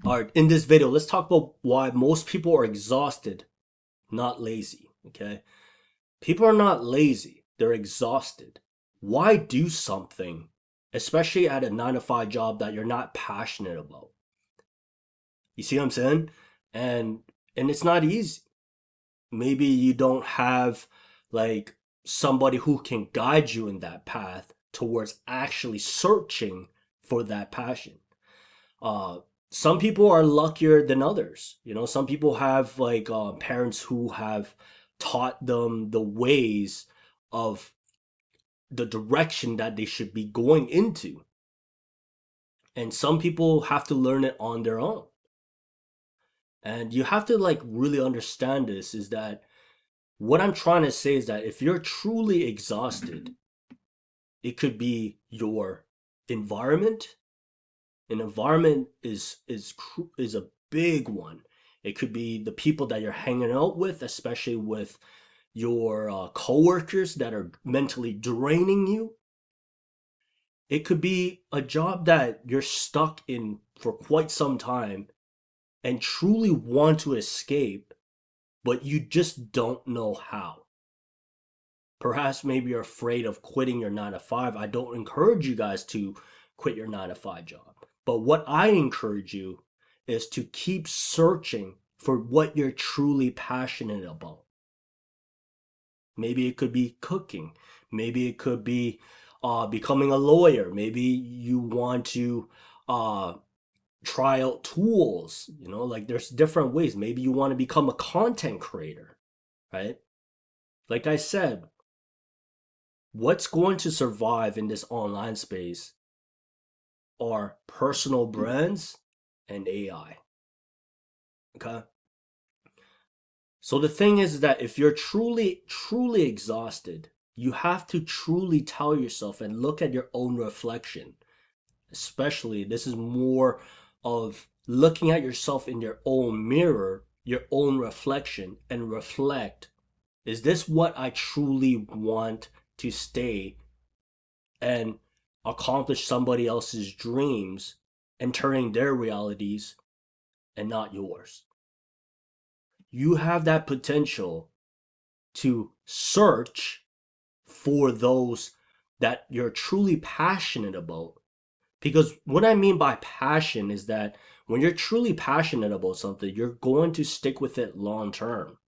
All right, in this video, let's talk about why most people are exhausted, not lazy. Okay, people are not lazy, they're exhausted. Why do something, especially at a 9 to 5 job that you're not passionate about? You see what I'm saying? And and it's not easy. Maybe you don't have like somebody who can guide you in that path towards actually searching for that passion. uh some people are luckier than others. Some people have like parents who have taught them the ways of the direction that they should be going into, and some people have to learn it on their own. And you have to like really understand this, is that what I'm trying to say is that if you're truly exhausted, it could be your environment. An environment is a big one. It could be the people that you're hanging out with, especially with your coworkers that are mentally draining you. It could be a job that you're stuck in for quite some time and truly want to escape, but you just don't know how. Perhaps maybe you're afraid of quitting your 9 to 5. I don't encourage you guys to quit your 9 to 5 job. But what I encourage you is to keep searching for what you're truly passionate about. Maybe it could be cooking. Maybe it could be becoming a lawyer. Maybe you want to uh, try out tools. Like there's different ways. Maybe you want to become a content creator, right? Like I said, what's going to survive in this online space are personal brands and AI. Okay. So the thing is that if you're truly, truly exhausted, you have to truly tell yourself and look at your own reflection. Especially, this is more of looking at yourself in your own mirror, your own reflection, and reflect, is this what I truly want to stay and accomplish somebody else's dreams and turning their realities and not yours? You have that potential to search for those that you're truly passionate about. Because what I mean by passion is that when you're truly passionate about something, you're going to stick with it long term.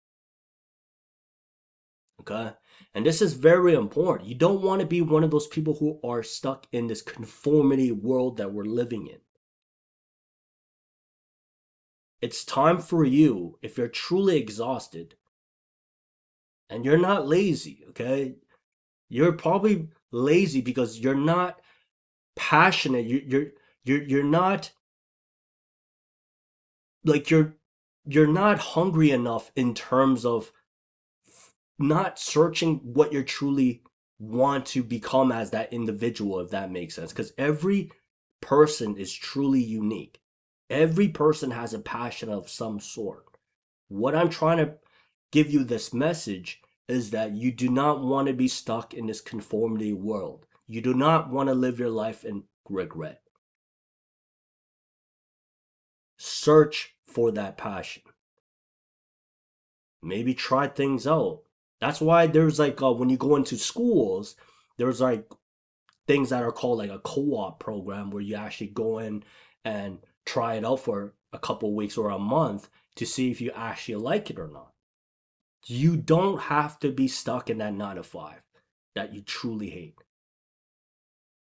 Okay? And this is very important. You don't want to be one of those people who are stuck in this conformity world that we're living in. It's time for you, if you're truly exhausted and you're not lazy, okay? You're probably lazy because you're not passionate. You're not like you're not hungry enough in terms of not searching what you truly want to become as that individual, if that makes sense. Because every person is truly unique. Every person has a passion of some sort. What I'm trying to give you this message is that you do not want to be stuck in this conformity world. You do not want to live your life in regret. Search for that passion. Maybe try things out. That's why there's like when you go into schools, there's like things that are called like a co-op program where you actually go in and try it out for a couple weeks or a month to see if you actually like it or not. You don't have to be stuck in that 9 to 5 that you truly hate.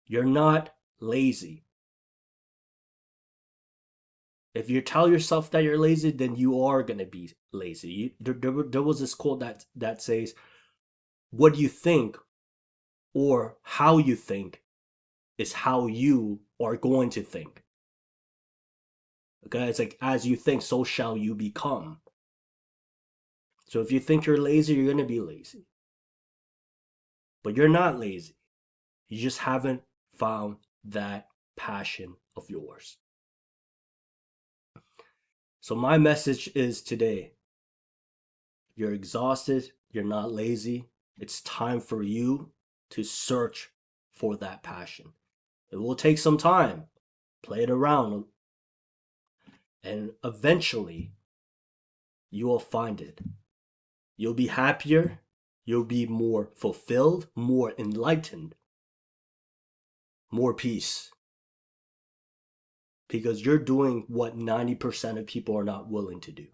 You're not lazy. If you tell yourself that you're lazy, then you are gonna be lazy. There was this quote that says, "What you think or how you think is how you are going to think." Okay, it's like as you think, so shall you become. So if you think you're lazy, you're gonna be lazy. But you're not lazy. You just haven't found that passion of yours. So my message is today, you're exhausted, you're not lazy. It's time for you to search for that passion. It will take some time. Play it around. And eventually, you will find it. You'll be happier, you'll be more fulfilled, more enlightened, more peace. Because you're doing what 90% of people are not willing to do.